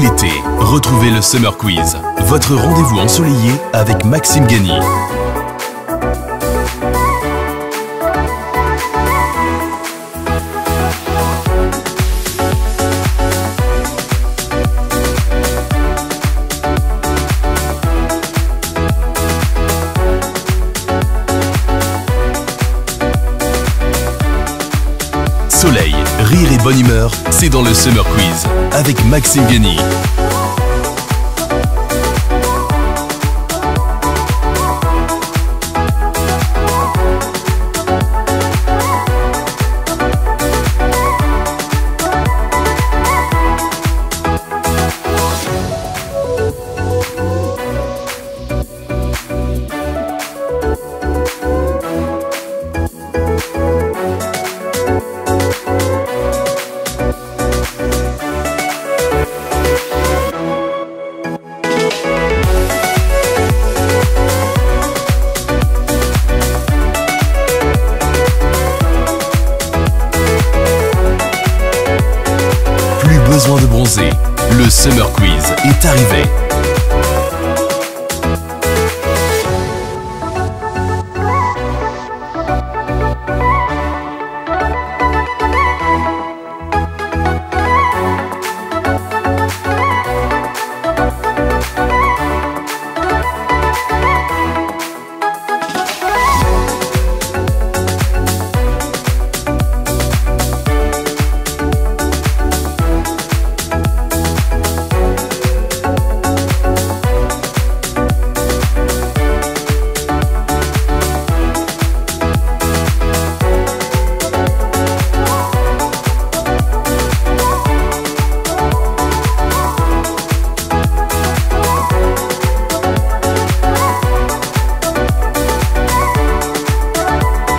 l'été, retrouvez le Summer Quiz, votre rendez-vous ensoleillé avec Maxime Gany. Soleil, rire et bonne humeur, c'est dans le Summer Quiz avec Maxime Gany. Besoin de bronzer, le Summer Quiz est arrivé.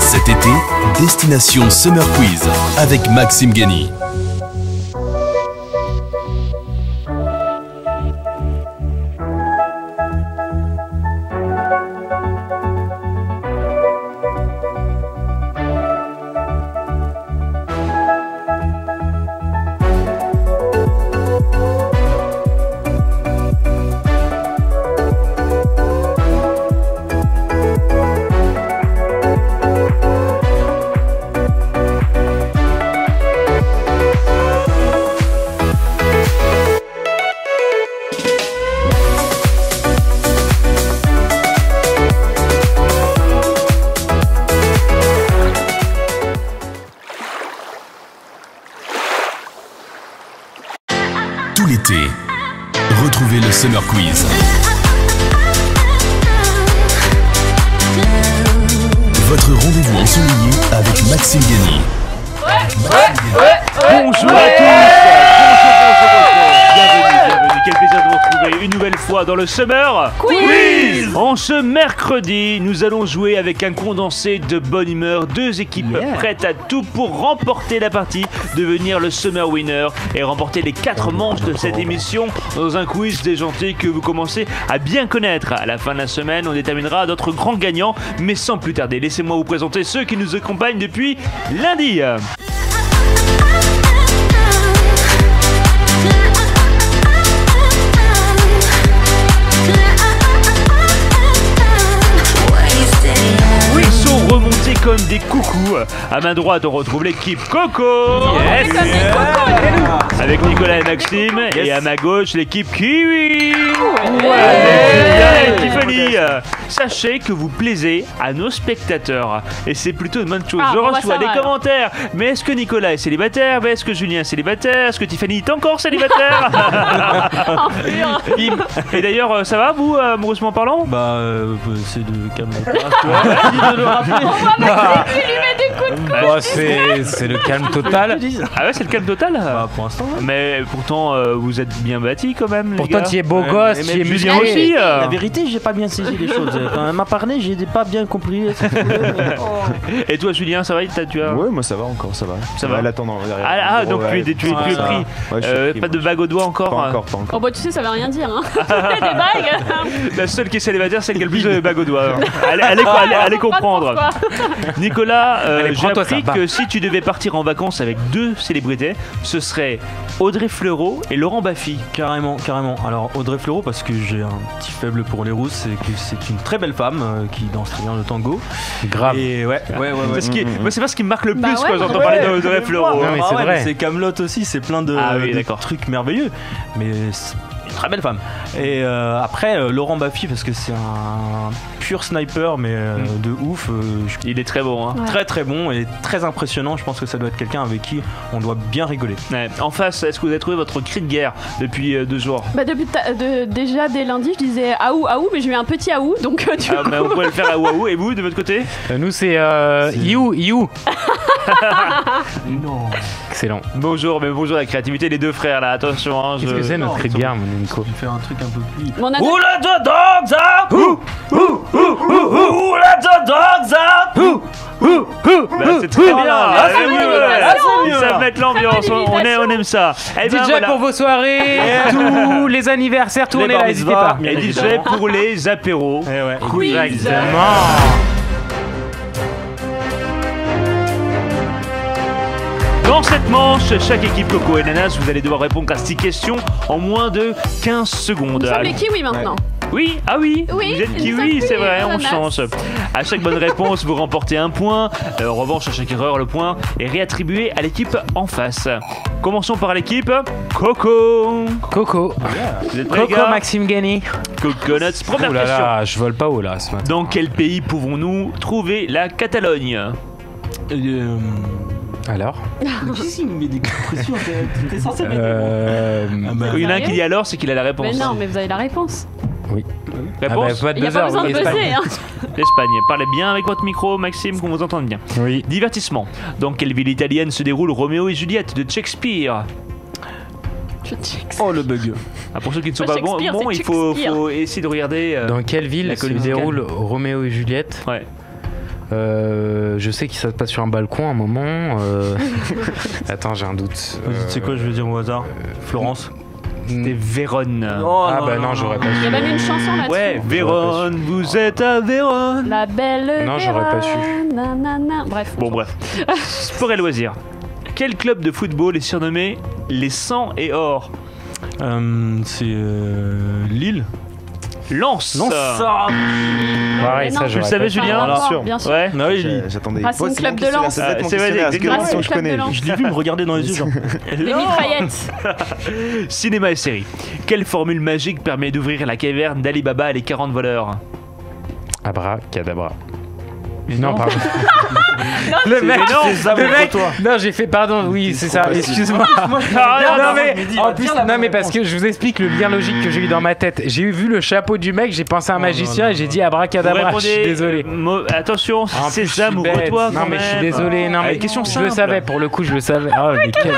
Cet été, destination Summer Quiz avec Maxime Gany. Tout l'été, retrouvez le Summer Quiz. Votre rendez-vous ensoleillé avec Maxime Gany. Bonjour à tous. Bienvenue. Quel plaisir de vous retrouver une nouvelle fois dans le Summer Quiz. En ce mercredi, nous allons jouer avec un condensé de bonne humeur. Deux équipes prêtes à tout pour remporter la partie, devenir le Summer Winner et remporter les 4 manches de cette émission dans un quiz déjanté que vous commencez à bien connaître. À la fin de la semaine, on déterminera notre grand gagnant, mais sans plus tarder, laissez-moi vous présenter ceux qui nous accompagnent depuis lundi. Remontés comme des coucous. À main droite, on retrouve l'équipe Coco. Yes. Avec Nicolas et Maxime. Et à ma gauche, l'équipe Kiwi. Et Tiffany. Sachez que vous plaisez à nos spectateurs. Et c'est plutôt une bonne chose. Je reçois des commentaires. Mais est-ce que Nicolas est célibataire? Mais est-ce que Julien est célibataire? Est-ce que Tiffany est encore célibataire? Et d'ailleurs, ça va vous, amoureusement parlant? Bah, c'est de calme. C'est le calme total. Ah ouais, c'est le calme total. Bah, pour l'instant. Mais pourtant, vous êtes bien bâtis quand même. Pourtant, tu es beau gosse, tu es musclé aussi. La vérité, j'ai pas bien saisi les choses. Quand elle m'a parlé, j'ai pas bien compris. Et toi, Julien, ça va? Tu as... Ouais, moi ça va encore, ça va. Ça va. L'attendant derrière. Ah, donc tu es plus pris. Ouais, Pas de bague au doigt encore? Pas encore. Oh bah tu sais, ça veut rien dire, hein. Des bagues. La seule qui est célibataire, c'est celle qui a le plus de bague au doigt. Allez comprendre. Nicolas, j'ai appris Patrick, si tu devais partir en vacances avec 2 célébrités, ce serait Audrey Fleurot et Laurent Baffy. Carrément. Alors Audrey Fleurot, parce que j'ai un petit faible pour les rousses, et que c'est une très belle femme qui danse très bien le tango. Grave. Et ouais. Moi, c'est pas ce qui me marque le plus Bah quand ouais, j'entends ouais. parler d'Audrey Fleurot. Non, mais c'est vrai. C'est Camelot aussi, c'est plein de, de trucs merveilleux. Mais c'est une très belle femme. Et après, Laurent Baffy, parce que c'est un pur sniper, mais de ouf. Il est très bon. Hein. Ouais. Très très bon et très impressionnant. Je pense que ça doit être quelqu'un avec qui on doit bien rigoler. Ouais. En face, est-ce que vous avez trouvé votre cri de guerre depuis 2 jours? Bah déjà dès lundi je disais aou aou mais j'ai eu un petit aou donc du coup... On pourrait le faire à Waouh. Et vous, de votre côté? Nous, c'est You. Non. Excellent. Bonjour la créativité, les 2 frères là, attention. Hein, Qu'est-ce que c'est notre cri de guerre, mon Nico? On fait un truc un peu plus. On a Who let the dogs out? Who let the dogs out? Bah, c'est très bien. là, c'est oui, mieux, ça met l'ambiance, on aime ça. Et ben, DJ voilà. pour vos soirées, tous les anniversaires, tout on est là, n'hésitez pas. Et DJ pour les apéros. quiz. Dans cette manche, chaque équipe Coco et Nanas, vous allez devoir répondre à 6 questions en moins de 15 secondes. Nous sommes les kiwis maintenant. Oui, Oui, vous êtes nous kiwi, sommes c'est vrai, kiwis, on Nanas. change. À chaque bonne réponse, vous remportez 1 point. En revanche, à chaque erreur, le point est réattribué à l'équipe en face. Commençons par l'équipe Coco. Coco. Vous êtes prêts, les Coco gars? Maxime Gany. Coconuts. Première Oh là question. là, je vole pas haut là ce matin. Dans quel pays pouvons-nous trouver la Catalogne? Alors Si, il me met des pressions. T'es censé mettre. Il y en a un qui dit alors, c'est qu'il a la réponse. Mais non mais vous avez la réponse. Réponse? pas de Il n'y a pas besoin de buzzer hein. L'Espagne. Parlez bien avec votre micro, Maxime, qu'on vous entende bien. Oui. Divertissement. Dans quelle ville italienne se déroule Roméo et Juliette de Shakespeare? Oh le bug. Pour ceux qui ne sont Pas pas bons, Shakespeare, c'est il faut Shakespeare. essayer de regarder. Dans quelle ville la se colline déroule Roméo et Juliette? Ouais. Je sais que ça se passe sur un balcon à un moment. Attends, j'ai un doute. C'est quoi, je vais dire au hasard? Florence. C'était Vérone. Ah bah non, j'aurais pas Il y su. a même une chanson là-dessus. Ouais, Vérone, vous êtes à Vérone. La belle Non, j'aurais pas su. Vérone, nanana. Bref. Bon, bref. Sport et loisirs. Quel club de football est surnommé les 100 et or? C'est Lille. Lens. Pareil, Mais ça non, Tu le j'aurais savais, pas su. Julien? Bien sûr, sûr. bien sûr. Ouais. Ah oui, J'attendais. Racing Ouais, c'est Club bon de qu'il Lens. se lance, C'est vrai, c'est des quelle grands question je Club de connais. Lens. je l'ai vu me regarder dans les yeux genre. Les mitraillettes. Cinéma et série. Quelle formule magique permet d'ouvrir la caverne d'Ali Baba et les 40 voleurs? Abracadabra. Non, pardon. Le mec, Le mec, non, j'ai fait pardon, oui, c'est ça, excuse-moi. Non, mais en plus, non, mais parce que je vous explique le lien logique que j'ai eu dans ma tête. J'ai vu le chapeau du mec, j'ai pensé à un magicien et j'ai dit abracadabra. Je suis désolé. Attention, En plus, Sésame, je suis bête. ouvre-toi. Non, quand mais je suis même. désolé. Non, mais question je le simple. savais, pour le coup, je le savais. Oh, mais quel.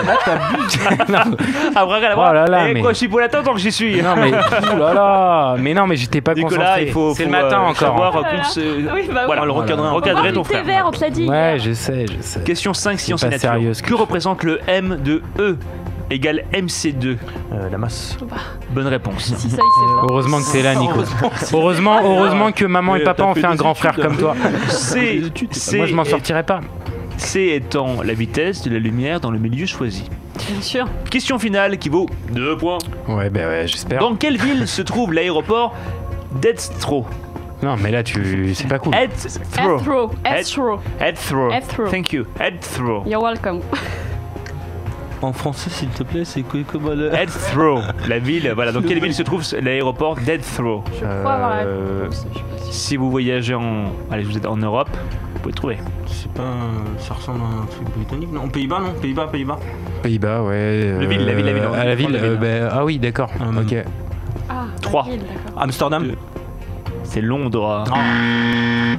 Non, Abracadabra. Oh là là, Et mais- quoi, je suis pour l'attendre tant que j'y suis. non, mais. Oh là là. Mais non, mais j'étais pas Nicolas, concentré. il faut. C'est le faut, matin encore. savoir hein. Oui, bah oui. Voilà, le recadrer. recadrer ton Thé frère. vert, on te l'a dit. Ouais, je sais. Question 5, sciences et pas nature. sérieux, ce Que que je représente le M de E égale MC2? La masse. Bonne réponse. Si ça, il sait pas. Heureusement que t'es là, Nico. Heureusement que maman et papa ont fait un grand frère comme toi. C, Moi, je m'en sortirais pas. C étant la vitesse de la lumière dans le milieu choisi. Bien sûr. Question finale qui vaut 2 points. Ouais, bah ouais, j'espère. Dans quelle ville se trouve l'aéroport d'Heathrow? Non, mais là, c'est pas cool. Heathrow. Heathrow. Heathrow. Heathrow. Thank you. Heathrow. You're welcome. En français, s'il te plaît, c'est quoi comme le. Heathrow. La ville, voilà. Dans quelle ville se trouve l'aéroport d'Heathrow? Faut avoir la réponse. Si vous voyagez allez, vous êtes en Europe, vous pouvez trouver. C'est pas. Ça ressemble à un truc britannique, non? Pays-Bas, non? Pays-Bas. Pays-Bas, ouais. La ville. À la ville, La ville. ah oui, d'accord. Ok. Ah, 3. la ville, d'accord. Amsterdam. C'est Londres.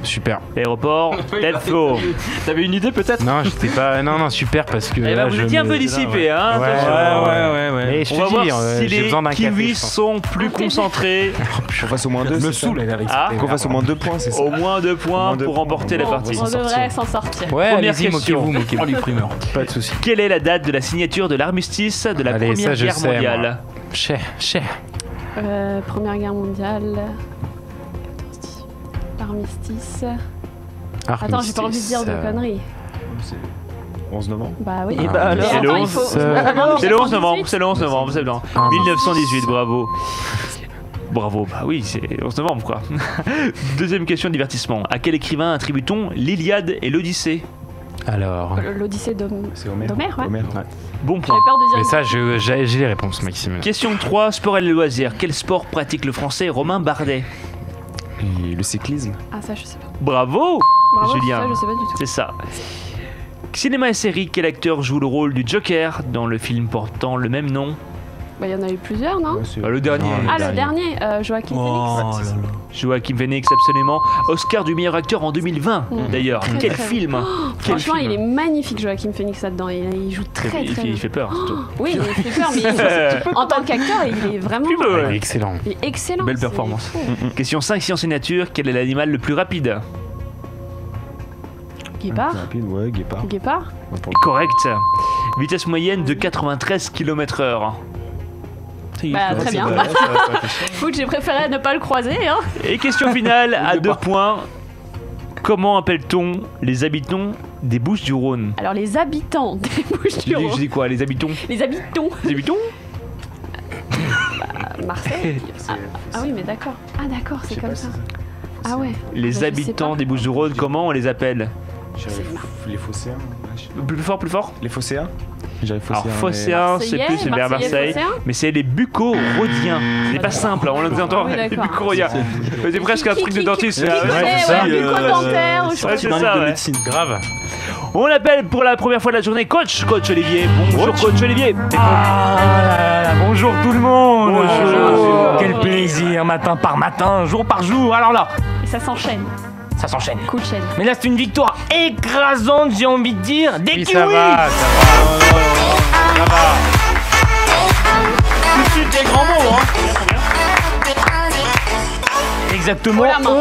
Super. Aéroport d'Heathrow. T'avais une idée peut-être? Non, j'étais pas. Non, super parce que. Eh ben, là, vous je étiez un me- peu dissipé, hein. Ouais, attention. ouais. Et je On va te voir dis, si j'ai les besoin d'un café. kiwis je pense. sont plus concentrés. Qu'on fasse au moins 2. Me saoule, elle Ah, Qu'on fasse au moins 2 points, c'est ça. au moins 2 points moins deux pour points. remporter la Bon, partie. on devrait s'en sortir. Ouais, Première allez-y, question. moquez-vous. Oh, les primeurs. Pas de soucis. Quelle est la date de la signature de l'armistice de la Allez, Première ça, je Guerre sais, mondiale? Cher. Première guerre mondiale. 14, 18. Armistice. Attends, j'ai pas envie de dire de conneries. c'est 11 novembre. Bah oui. Et bah alors, c'est le 11 C'est le 11 novembre, c'est le 11 novembre, c'est blanc. 1918, bravo. Bravo, bah oui, c'est 11 novembre quoi. Deuxième question de divertissement. À quel écrivain attribue-t-on l'Iliade et l'Odyssée? Alors. L'Odyssée C'est Homère. d'Homère, ouais. Homère. Bon point. J'avais peur de dire. Mais ça, j'ai les réponses, Maxime. Question 3, sport et loisirs. Quel sport pratique le français Romain Bardet? Et le cyclisme. Ah, ça, je sais pas. Bravo, Bravo, Julien. ça, je sais pas du tout. C'est ça. Cinéma et série, quel acteur joue le rôle du Joker dans le film portant le même nom? Bah, il y en a eu plusieurs, non? Ouais, c'est- Le dernier. Ah, le dernier, Joaquin Oh Phoenix. là là. Joaquin Phoenix, absolument. Oscar du meilleur acteur en 2020, d'ailleurs. Très, Quel très film Quel Franchement, film il est magnifique, Joaquin Phoenix, là-dedans. Il joue très, très bien. Il fait peur, surtout. Oui, il fait peur, mais en tant qu'acteur, il est vraiment. Plus beau, Il est ouais. excellent. Il est excellent. Belle c'est performance. fou. Question 5, sciences et nature. Quel est l'animal le plus rapide? Guépard. Rapide, ouais, guépard. Guépard. Ouais, pour Correct. Vitesse moyenne de 93 km/h. Bah, très bien. Écoute, j'ai préféré ne pas le croiser. Hein. Et question finale à 2 points. Comment appelle-t-on les habitants des Bouches-du-Rhône? Alors, les habitants des Je Bouches-du-Rhône. dis quoi? Les habitants? Les habitants. Les habitants? Marseille. Ah oui, mais d'accord. Ah, d'accord, c'est comme ça. Ah ouais. Les Bah, je sais habitants pas. des Bouches-du-Rhône, comment on les appelle? Les phocéens. Plus fort, plus fort? Les phocéens. J'avais Alors, phocéens. phocéens, c'est Marseillais, plus vers Marseillais, Marseille, phocéens mais c'est les bucco-rhodiens. C'est pas simple, on les entend. Ah oui, Les d'accord. bucco-rhodiens. C'est presque un truc de dentiste. Qui Ah, ouais. fait, c'est ça, ouais, bucco-dentaire, ou je Ouais, sais c'est ça, ouais. Grave. On l'appelle pour la première fois de la journée Coach Olivier. Bonjour Coach Olivier. Bonjour tout le monde. Bonjour. Quel plaisir, matin par matin, jour par jour. Alors là, pas. Ça s'enchaîne. ça s'enchaîne. Coup de chaîne. Mais là, c'est une victoire écrasante, j'ai envie de dire, des Oui, kiwis. ça va, ça va. Tout de suite, des grands mots, hein. Exactement Oh la main.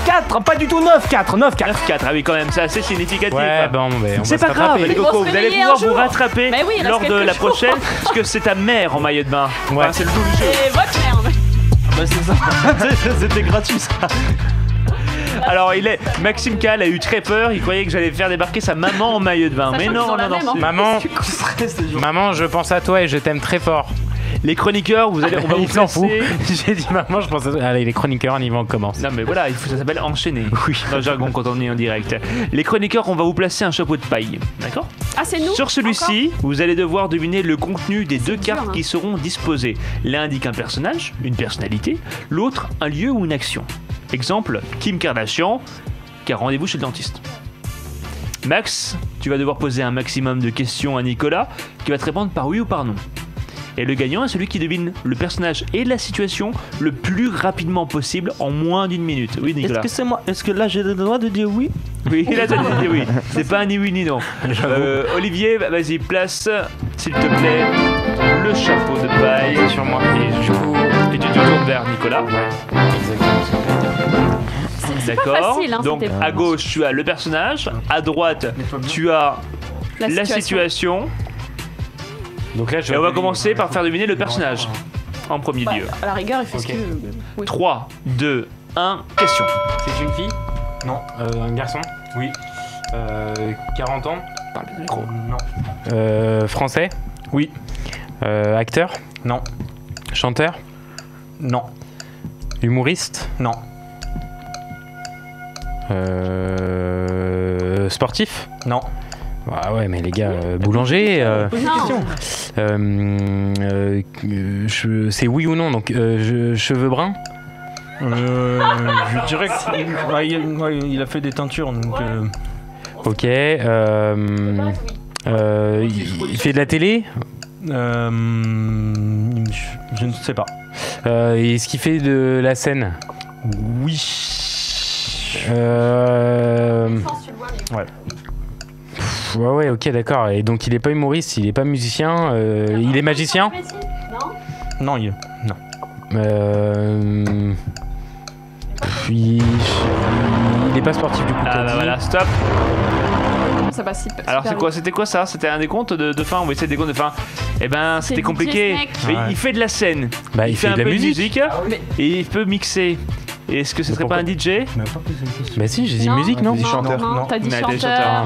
11-4, pas du tout 9-4, 9-4. 9-4, ah oui quand même, c'est assez significatif. Ouais, bon, mais on C'est va pas se grave, rattraper. les Ils vont cocos, se vous allez réveiller pouvoir un vous jour. rattraper Mais oui, il reste lors de quelques la jours. prochaine, parce que c'est ta mère en maillot de bain. Ouais. Enfin, c'est le tout du jeu. Et votre merde. Bah c'est ça. C'était gratuit ça. Alors Maxime Cal a eu très peur, il croyait que j'allais faire débarquer sa maman en maillot de bain. Sachant Mais qu'ils non, ont la non, même, non. hein. Maman, je pense à toi et je t'aime très fort. Les chroniqueurs, on va vous Il s'en fout. placer. J'ai dit maman, je pense à toi. Allez, les chroniqueurs, on y va, on commence. Non mais voilà, ça s'appelle enchaîner. Oui. Dans le jargon quand on est en direct. Les chroniqueurs, on va vous placer un chapeau de paille. D'accord? Ah, c'est nous. Sur celui-ci, vous allez devoir deviner le contenu des deux dur, cartes hein. qui seront disposées. L'un indique un personnage, une personnalité, l'autre un lieu ou une action. Exemple, Kim Kardashian, qui a rendez-vous chez le dentiste. Max, tu vas devoir poser un maximum de questions à Nicolas, qui va te répondre par oui ou par non. Et le gagnant est celui qui devine le personnage et la situation le plus rapidement possible en moins d'une minute. Oui, Est-ce Nicolas. que c'est moi? Est-ce que là j'ai le droit de dire oui? Oui, il a déjà dit oui. C'est pas un ni oui ni non. Olivier, vas-y, place, s'il te plaît, le chapeau de paille Sur moi. Et du coup, et tu te tournes vers Nicolas. D'accord. facile, hein, Donc c'était- à gauche, tu as le personnage. À droite, tu as la situation. donc là, je Et on va commencer par faire deviner le personnage en premier Bah, lieu. à la rigueur, il fait ce qu'il veut. Oui. 3, 2, 1, question. C'est une fille? Non. Un garçon? Oui. 40 ans? Parle bien dans le micro. Non. Français? Oui. Acteur? Non. Chanteur? Non. Humoriste? Non. Sportif? Non. Ah ouais, mais les gars, boulanger. Non. C'est oui ou non, donc cheveux bruns? Je dirais que il a fait des teintures donc. Ok. Il fait de la télé? Je ne sais pas. Est-ce qu'il fait de la scène? Oui. Ouais, ok, d'accord. Et donc il est pas humoriste, il est pas musicien, il est magicien? Non, il. Non. Il est pas sportif du coup. Ah t'as bah dit. voilà, stop. Ça passe super. Alors c'est quoi, c'était quoi ça? C'était un décompte de fin? Oui, c'est des décomptes de fin. Eh ben, c'était DJ compliqué. Snake. Mais Ouais. il fait de la scène. Bah, il fait un de la peu musique. et il peut mixer. Est-ce que ce serait pas un DJ? Bah si, j'ai dit musique, non? Non, t'as dit chanteur.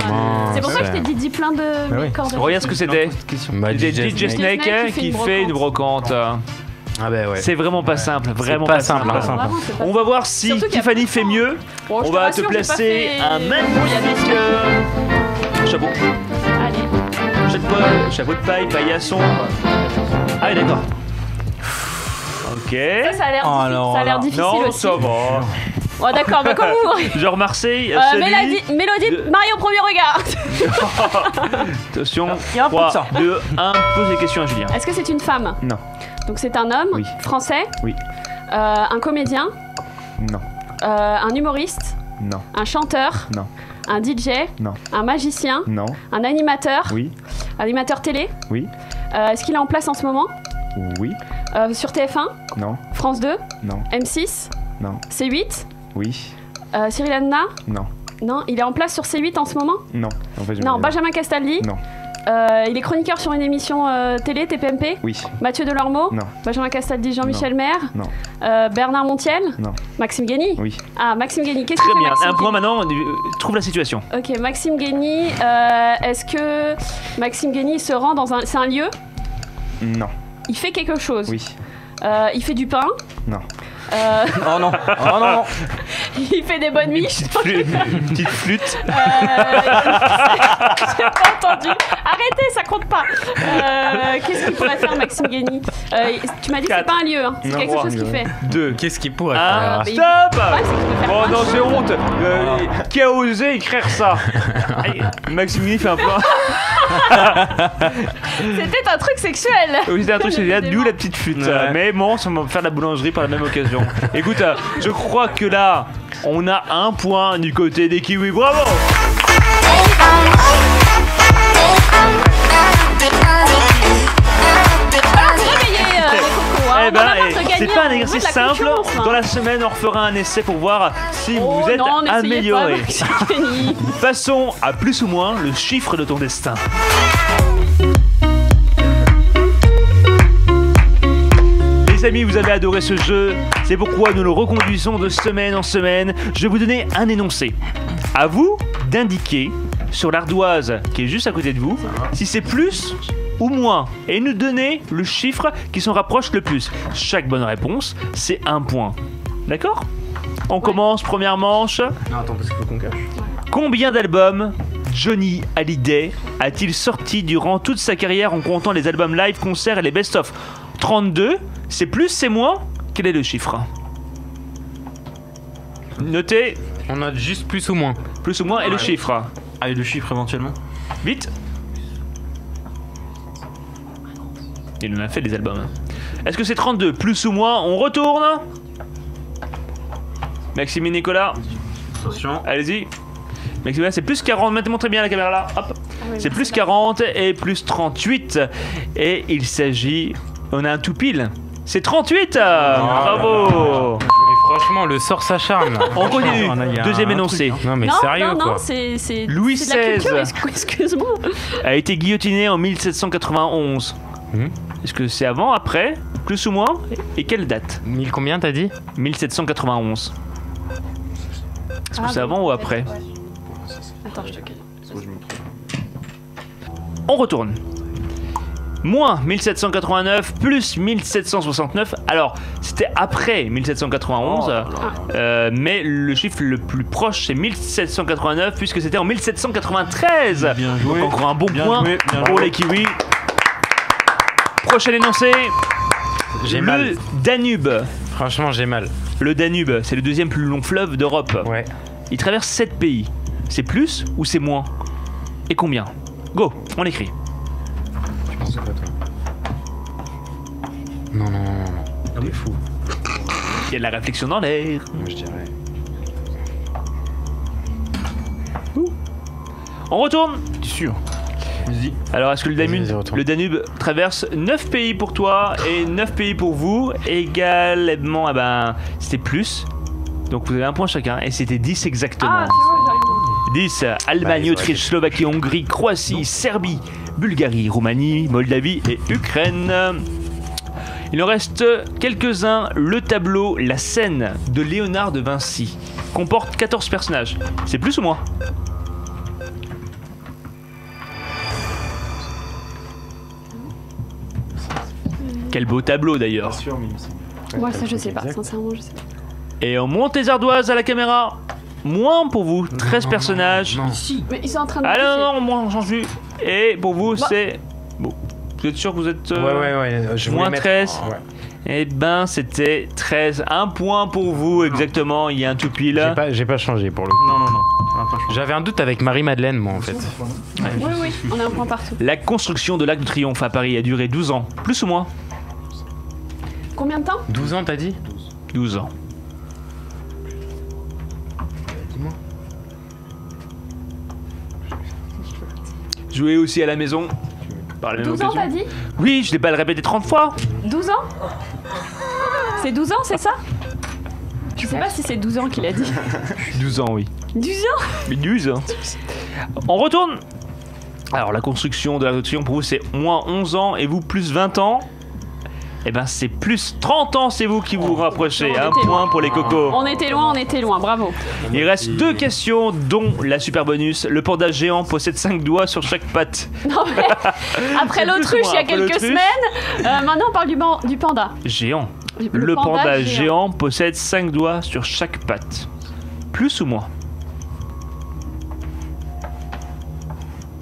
C'est pour ça que je t'ai dit plein de cordes. Regarde ce que c'était. DJ Snake qui fait une brocante. Ah bah ouais. C'est vraiment pas simple, vraiment pas pas simple. simple. On va voir si Tiffany fait mieux. On va te placer un magnifique chapeau. Allez. Chapeau de paille, paillasson. Ah oui, d'accord. Ok. Ça a l'air difficile non, aussi. ça va. Oh d'accord, mais comme vous. Genre Marseille, Mélodie, Marie au premier regard. Attention, Il y a un peu de 3, ça. 2, 1, pose des questions à Julien. Est-ce que c'est une femme? Non. Donc c'est un homme Oui. français? Oui. Un comédien? Non. Un humoriste? Non. Un chanteur? Non. Un DJ? Non. Un magicien? Non. Un animateur? Oui. Animateur télé? Oui. Est-ce qu'il est en place en ce moment? Oui. Sur TF1? Non. France 2? Non. M6? Non. C8? Oui. Cyril Hanouna? Non. Non, il est en place sur C8 en ce moment? Non. En fait, Non, Benjamin Castaldi? Non. Il est chroniqueur sur une émission télé, TPMP? Oui. Mathieu Delormeau? Non. Benjamin Castaldi, Jean-Michel Maire? Non. Bernard Montiel? Non. Maxime Guény? Oui. Ah, Maxime Guény, qu'est-ce Très qu'il fait bien, Maxime un point maintenant, trouve la situation. Ok, Maxime Guény, est-ce que Maxime Guény se rend dans un... C'est un lieu? Non. Il fait quelque chose? Oui. Il fait du pain? Non. Oh non. Oh non. Il fait des bonnes miches? Une petite flûte. J'ai pas entendu. Arrêtez, ça compte pas. Qu'est-ce qu'il pourrait faire, Maxime Guény? Tu m'as dit que c'est pas un lieu, hein. C'est quelque chose qu'il fait. 2. Qu'est-ce qu'il pourrait Ah, faire? stop! Ouais, c'est qu'il peut faire Oh plein non, de c'est choses. honte! Qui a osé écrire ça? Aïe, Maxime Guény fait un peu. C'était un truc sexuel. Oui, c'était un truc, c'est d'où la petite flûte. Ouais. Mais bon, ça va faire de la boulangerie par la même occasion. Écoute, je crois que là, on a un point du côté des Kiwis. Bravo! Eh ben, c'est pas un exercice simple. Dans la semaine, on refera un essai pour voir si vous êtes amélioré. Passons à plus ou moins le chiffre de ton destin. Les amis, vous avez adoré ce jeu, c'est pourquoi nous le reconduisons de semaine en semaine. Je vais vous donner un énoncé. À vous d'indiquer sur l'ardoise qui est juste à côté de vous si c'est plus ou moins et nous donner le chiffre qui s'en rapproche le plus. Chaque bonne réponse, c'est un point. D'accord ? On commence, première manche. Non, attends, parce qu'il faut qu'on cache. Combien d'albums Johnny Hallyday a-t-il sorti durant toute sa carrière en comptant les albums live, concerts et les best-of? 32, c'est plus, c'est moins? Quel est le chiffre? Notez. On note juste plus ou moins. Plus ou moins et le chiffre. Ah, et le chiffre éventuellement? Vite. Il en a fait des albums. Est-ce que c'est 32 plus ou moins? On retourne. Maxime et Nicolas. Attention. Allez-y. Maxime, c'est plus 40. Mettez-moi très bien la caméra là. Hop. C'est plus 40 et plus 38. Et il s'agit... On a un tout pile. C'est 38. Bravo. Mais franchement, le sort s'acharne. On continue. Il y a Deuxième un énoncé. Non mais Non, sérieux non, non, quoi. c'est Louis c'est de la culture, XVI. excuse-moi. A été guillotiné en 1791. Est-ce que c'est avant, après, plus ou moins? Et quelle date? 1000 combien t'as dit? 1791. Est-ce que c'est avant ou après? Attends, je te On retourne. Moins 1789 plus 1769. Alors, c'était après 1791, mais le chiffre le plus proche c'est 1789 puisque c'était en 1793. Bien joué. Donc encore un bon Bien point joué, bien pour joué. les Kiwis. Prochain énoncé. J'ai le mal. Danube. Franchement, j'ai mal. Le Danube, c'est le deuxième plus long fleuve d'Europe. Ouais. Il traverse 7 pays. C'est plus ou c'est moins? Et combien? Go, on écrit. Je pense que c'est pas toi. Non, non, non, non. Il est fou. Il y a de la réflexion dans l'air. Moi, je dirais. On retourne. Sûr. Vas-y. Alors, est-ce que Vas-y, retourne. le Danube traverse 9 pays pour toi et 9 pays pour vous? Également, ah ben, c'était plus. Donc vous avez un point chacun et c'était 10 exactement. Ah, tu vois, j'arrive. 10, Allemagne, Bah, Autriche, Slovaquie, Hongrie, Croatie, Serbie, Bulgarie, Roumanie, Moldavie et Ukraine. Il en reste quelques-uns. Le tableau La scène de Léonard de Vinci comporte 14 personnages. C'est plus ou moins? Quel beau tableau d'ailleurs. Moi, ça, je sais pas. Sincèrement, je sais pas. Et on monte les ardoises à la caméra. Moins pour vous, 13 personnages. Mais ils sont en train de. Ah non, moins on change plus. Et pour vous, c'est. Bon. Vous êtes sûr que vous êtes. Ouais. Je moins voulais 13. Ouais. Eh ben, c'était 13. Un point pour vous, exactement. Il y a un tout pile. J'ai pas changé pour le coup. Non. J'avais un doute avec Marie-Madeleine, moi, en fait. Oui, on a un point partout. La construction de l'Arc de Triomphe à Paris a duré 12 ans. Plus ou moins? Combien de temps? 12 ans, t'as dit? 12 ans. Dis-moi. Jouez aussi à la maison. Par la même 12 ans, occasion. t'as dit? Oui, je n'ai pas le répéter 30 fois. 12 ans? C'est 12 ans, c'est ça? Je sais pas si c'est 12 ans qu'il a dit. 12 ans, oui. 12 ans? Mais 12 ans. On retourne. Alors, la construction de l'Arc de Triomphe, pour vous, c'est moins 11 ans. Et vous, plus 20 ans. Eh ben, c'est plus 30 ans, c'est vous qui vous rapprochez. Un point pour les cocos. On était loin, bravo. Il reste 2 questions, dont la super bonus. Le panda géant possède 5 doigts sur chaque patte. Non mais, après l'autruche il y a quelques semaines, maintenant on parle du panda. Géant. Le panda géant possède 5 doigts sur chaque patte. Plus ou moins?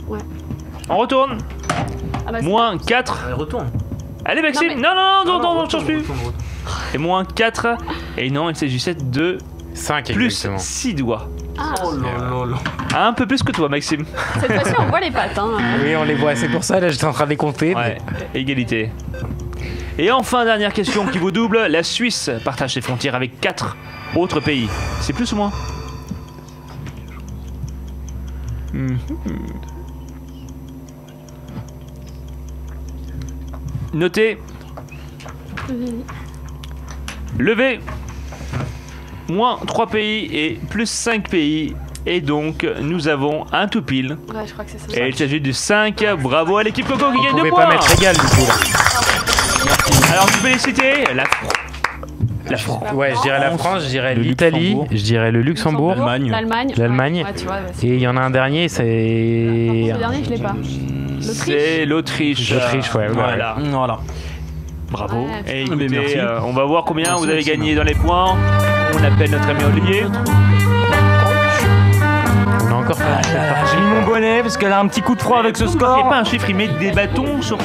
Ouais. On retourne. Ah bah, Moins 4. Allez, retourne. Allez Maxime. Non, mais- Non, on change plus. Et moins 4. Et non, il s'agissait de 5 plus exactement. 6 doigts. Ah, Oh là. Un peu plus que toi Maxime. cette fois-ci on voit les pattes. Hein. Oui, on les voit, c'est pour ça, là, j'étais en train de les compter. Ouais, égalité. Et enfin, dernière question qui vous double. La Suisse partage ses frontières avec 4 autres pays. C'est plus ou moins? Notez. Levez. Moins 3 pays et plus 5 pays. Et donc, nous avons un tout pile. Ouais, je crois que c'est ça. Et il s'agit du 5. Bravo à l'équipe Coco qui Vous gagne 2 pouvez points. pas mettre égal du coup là. Alors, tu peux les citer. Ouais, je dirais la France, je dirais Le l'Italie, Luxembourg. je dirais le Luxembourg. L'Allemagne. L'Allemagne. Ouais, tu vois, ouais, Et il y en a un dernier, c'est. le dernier, je l'ai pas. C'est l'Autriche. L'Autriche, ouais. Voilà. Voilà. Bravo. Ouais. Et écoutez, Merci. on va voir combien Merci, vous avez Maxime. gagné dans les points. On appelle notre ami Olivier. On a encore pas. J'ai mis mon bonnet parce qu'elle a un petit coup de froid avec ce Il n'y a score. pas un chiffre, il met des bâtons sur.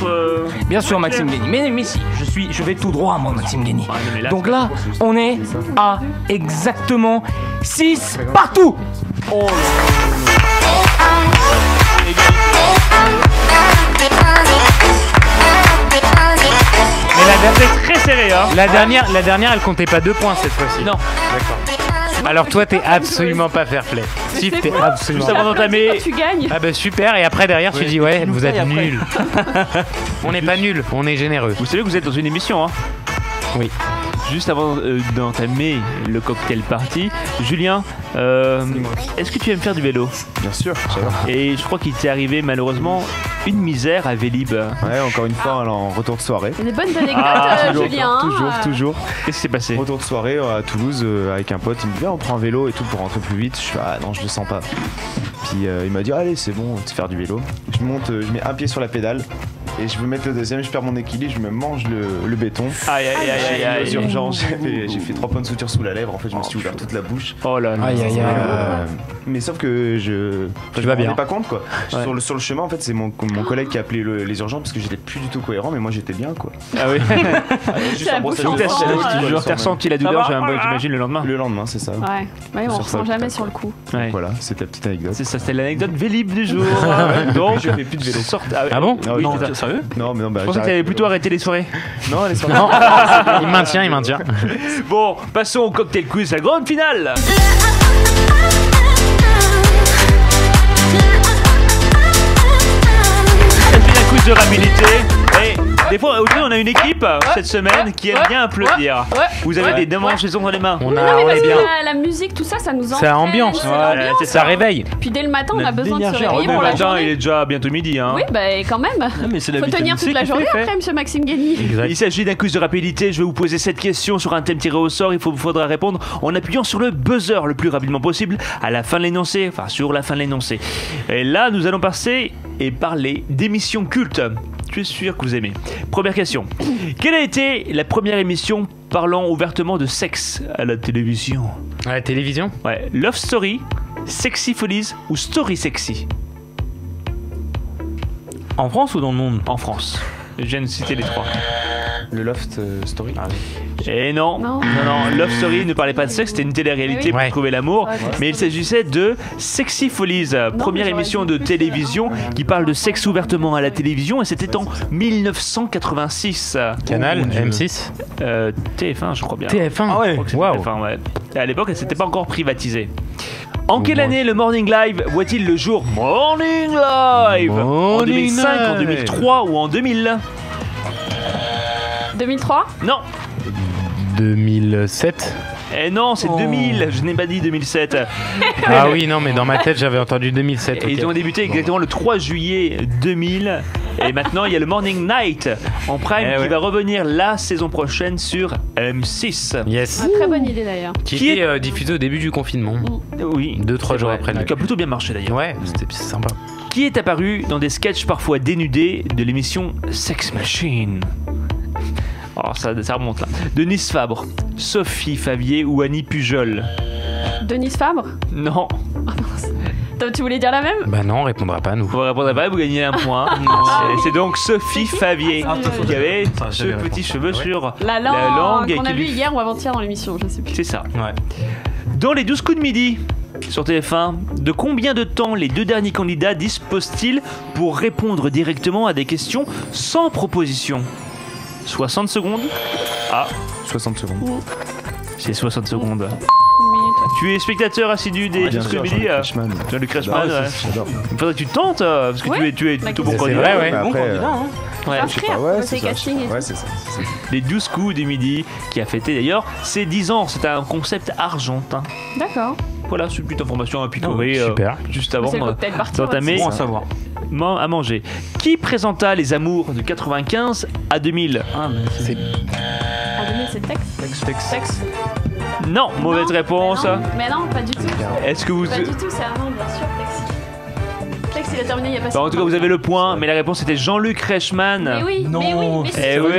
Bien sûr, Maxime Guény. Mais si, je vais tout droit, moi, Maxime Guény. Ah, non, mais là, Donc là, on est à exactement 6 partout. Mais c'est très serré, hein. la dernière, elle comptait pas 2 points cette fois-ci. Non. D'accord. Alors toi, t'es absolument pas fair play. Si, c'est t'es faux. absolument. Juste avant d'entamer. Quand tu gagnes. Ah bah super, et après derrière tu dis ouais, vous êtes après. nuls. On n'est pas nuls, on est généreux. Vous savez que vous êtes dans une émission, hein. Oui. Juste avant d'entamer le cocktail party, Julien, est-ce que tu aimes faire du vélo? Bien sûr, ça va. Et je crois qu'il t'est arrivé malheureusement une misère à Vélib. Ouais, encore une fois, en retour de soirée. Il y a des bonnes anecdotes, toujours, Julien. toujours. Qu'est-ce qui s'est passé? Retour de soirée à Toulouse avec un pote. Il me dit, on prend un vélo et tout pour rentrer plus vite. Je fais, ah non, je le sens pas. Puis il m'a dit, allez, c'est bon, tu faire du vélo. Je monte, je mets un pied sur la pédale. Et je veux mettre le deuxième, je perds mon équilibre, je me mange le béton. Aïe aïe aïe aïe Aux aïe. urgences, j'ai fait 3 points de suture sous la lèvre. En fait, je me suis ouvert toute la bouche. Oh là là. Aïe aïe aïe. Mais sauf que je Tu me vas bien. rendais pas compte quoi. Ouais. Sur le chemin en fait c'est mon collègue qui a appelé les urgences parce que j'étais plus du tout cohérent mais moi j'étais bien quoi. Ah oui. Juste la un brossage bouche de en dents, sang, j'avais ouais. dit, Toujours, t'as ressenti la douleur, j'imagine le lendemain. le lendemain c'est ça. Ouais, ouais, on Sur ça, ressent jamais putain. sur le coup. Ouais. Voilà, c'est ta petite anecdote. C'est ça, c'était l'anecdote Vélib du jour. Donc, Je fais plus de vélo. Ah bon? Ah oui, Non, c'est ça. Sérieux? Non, mais non, bah, Je pensais que t'allais plutôt arrêter les soirées. Non, les soirées. Non, il maintient. Bon, passons au cocktail quiz, la grande finale. C'est un quiz de rapidité. Et Des fois, aujourd'hui, on a une équipe cette semaine qui aime bien applaudir. Vous avez des démangeaisons dans les mains. On est bien. La musique, tout ça, ça nous Ça ambiance. Ça réveille. Puis dès le matin, on a besoin de se réveiller pour la journée. Il est déjà bientôt midi. Oui, bah quand même. Faut tenir toute la journée après, monsieur Maxime Guény. Il s'agit d'un quiz de rapidité. Je vais vous poser cette question sur un thème tiré au sort. Il faudra répondre en appuyant sur le buzzer le plus rapidement possible à la fin de l'énoncé, enfin sur la fin de l'énoncé. Et là, nous allons passer et parler d'émissions cultes. Je suis sûr que vous aimez. Première question. Quelle a été la première émission parlant ouvertement de sexe à la télévision? À la télévision? Ouais. Love Story, Sexy Follies ou Story Sexy? En France ou dans le monde? En France. Je viens de citer les trois. Le Loft Story. Et non, Love Story ne parlait pas de sexe, c'était une télé-réalité pour trouver l'amour, mais il s'agissait de Sexy Follies, première émission de télévision qui parle de sexe ouvertement à la télévision, et c'était en 1986. Canal, M6 TF1, je crois bien. TF1. Ah ouais. TF1, ouais. Et à l'époque, elle s'était pas encore privatisée. En quelle année le Morning Live voit-il le jour? Morning Live en 2005, en 2003 ou en 2000? 2003? Non. 2007? Eh non, c'est 2000, je n'ai pas dit 2007. Ah oui, non, mais dans ma tête, j'avais entendu 2007. Et ils ont débuté exactement le 3 juillet 2000. Et maintenant, il y a le Morning Night en prime qui va revenir la saison prochaine sur M6. Yes. Très bonne idée d'ailleurs. Qui est diffusé au début du confinement. Oui. 2-3 jours après. Qui a plutôt bien marché d'ailleurs. Ouais, c'était sympa. Qui est apparu dans des sketchs parfois dénudés de l'émission Sex Machine? Alors ça remonte là. Denise Fabre, Sophie Favier ou Annie Pujol? Denise Fabre? Non. Tu voulais dire la même? Bah non, on répondra pas nous. Vous répondrez pas, vous gagnez un point. C'est donc Sophie Favier qui avait ce petit cheveu sur la langue qu'on a vu lui... hier ou avant-hier dans l'émission, je sais plus. C'est ça. Ouais. Dans les 12 coups de midi sur TF1, de combien de temps les deux derniers candidats disposent-ils pour répondre directement à des questions sans proposition? 60 secondes. Ah, 60 secondes. C'est 60 secondes. Tu es spectateur assidu des Disques Midi. Jean-Luc Reichmann. J'adore. Il faudrait que tu tentes, parce que tu es plutôt bon candidat. C'est vrai, ouais. Bon candidat, hein. Ouais, c'est casting et tout. C'est ça. Les 12 coups du midi, qui a fêté d'ailleurs ses 10 ans. C'est un concept argentin. D'accord. Voilà, c'est une petite information à picorer juste avant d'entamer à manger. Qui présenta Les Amours de 95 à 2000? À 2000, c'est Tex. Non, mauvaise réponse. Mais non, pas du tout. Est-ce que vous... Pas du tout, c'est Armand, bien sûr, Tex, il a terminé il y a pas si longtemps. En tout cas, vous avez le point, mais la réponse était Jean-Luc Reichmann. Mais oui, non. mais eh oui.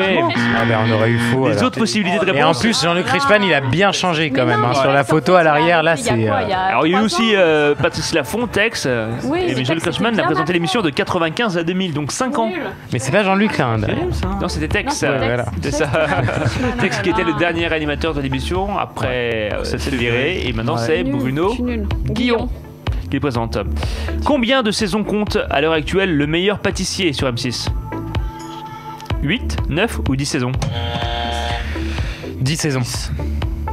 Ah ben on aurait eu faux. Les autres possibilités de réponse. Et en plus, Jean-Luc Reichmann, il a bien changé quand même. Sur la photo à l'arrière, là, c'est. Alors il y a eu aussi Patrice Laffont, Tex. Et Jean-Luc Reichmann a présenté l'émission de 95 à 2000, donc 5 ans. Mais c'est pas Jean-Luc là. Non, c'était Tex. C'est ça. Tex qui était le dernier animateur de l'émission. Après, ça s'est viré. Et maintenant, c'est Bruno Guillon qui présente. Combien de saisons compte à l'heure actuelle le meilleur pâtissier sur M6? 8, 9 ou 10 saisons? 10 saisons.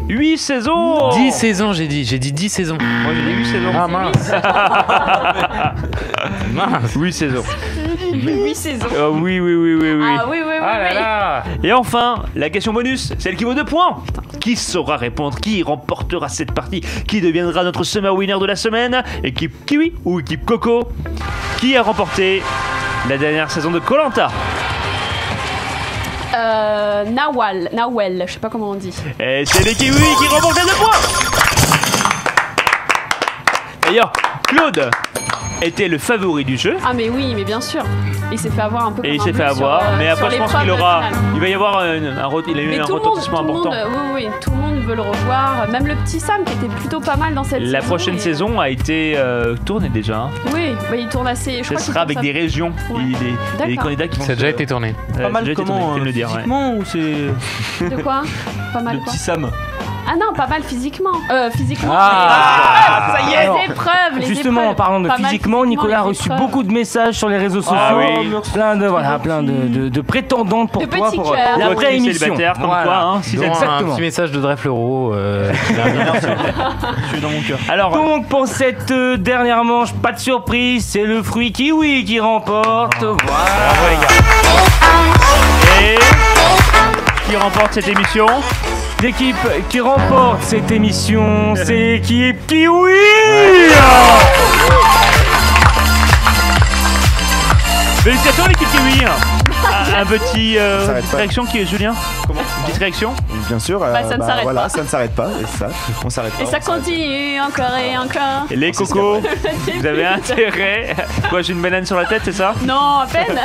8 saisons. 10 saisons, j'ai dit 10 saisons. Moi j'ai dit 8 saisons. Ah mince. Mince. 8 saisons. 8 saisons. Oui. Ah oui. Ah là là. Et enfin, la question bonus, celle qui vaut 2 points. Qui saura répondre? Qui remportera cette partie? Qui deviendra notre summer winner de la semaine? Équipe Kiwi ou équipe Coco? Qui a remporté la dernière saison de Koh-Lanta? Nawel, je sais pas comment on dit. Et c'est les Kiwis qui remportent les 2 points. D'ailleurs, Claude était le favori du jeu. Ah mais oui, mais bien sûr. Il s'est fait avoir un peu. Et il s'est fait avoir, mais après je pense qu'il aura, il va y avoir il a eu un retentissement important. Oui, tout le monde veut le revoir. Même le petit Sam qui était plutôt pas mal dans cette saison. La prochaine saison a été tournée déjà. Oui, il tourne assez. Ce sera avec des régions. Les candidats qui vont. Ça a déjà été tourné. Pas mal comment physiquement ou c'est. De quoi? Pas mal. Le petit Sam. Ah non, pas mal physiquement. Ah, ça y est, les épreuves. Justement, en parlant de physiquement, Nicolas a reçu beaucoup de messages sur les réseaux sociaux. Plein de prétendantes pour toi pour l'après-émission. Comme quoi, c'est exactement. Un petit message de Dreflero. Je suis dans mon cœur. Alors, donc pour cette dernière manche, pas de surprise, c'est le fruit kiwi qui remporte. Voilà. Bravo les gars. Et qui remporte cette émission? L'équipe qui remporte cette émission, c'est l'équipe Kiwi. Félicitations l'équipe Kiwi. Un petit petite réaction qui est Julien. Comment? Une petite réaction? Bien sûr. Ça ne s'arrête pas. Ça ne s'arrête pas. Et ça, on s'arrête pas. Et ça continue encore et encore. Et les cocos, vous avez intérêt. Quoi, j'ai une banane sur la tête, c'est ça? Non, à peine.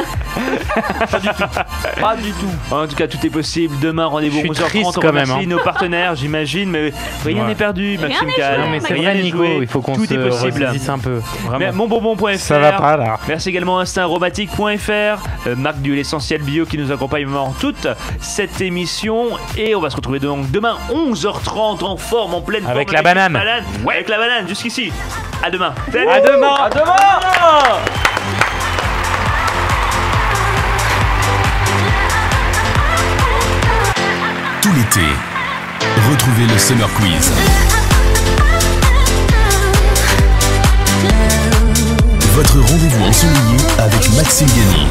Pas du tout. En tout cas, tout est possible. Demain, rendez-vous 11h30. On remercie nos partenaires, j'imagine, mais rien n'est perdu, Maxime Cal. Non, mais c'est vrai, Nico. Il faut qu'on se ressaisisse un peu. Monbonbon.fr. Ça va pas là. Merci également à instintaromatique.fr, marque d'huile essentielle bio qui nous accompagne pendant toute cette émission. Et on va se retrouver donc demain 11h30 en forme, en pleine forme. Avec la banane. Ouais, avec la banane, jusqu'ici. À demain. À demain. À demain. Tout l'été, retrouvez le Summer Quiz. Votre rendez-vous ensoleillé avec Maxime Guény.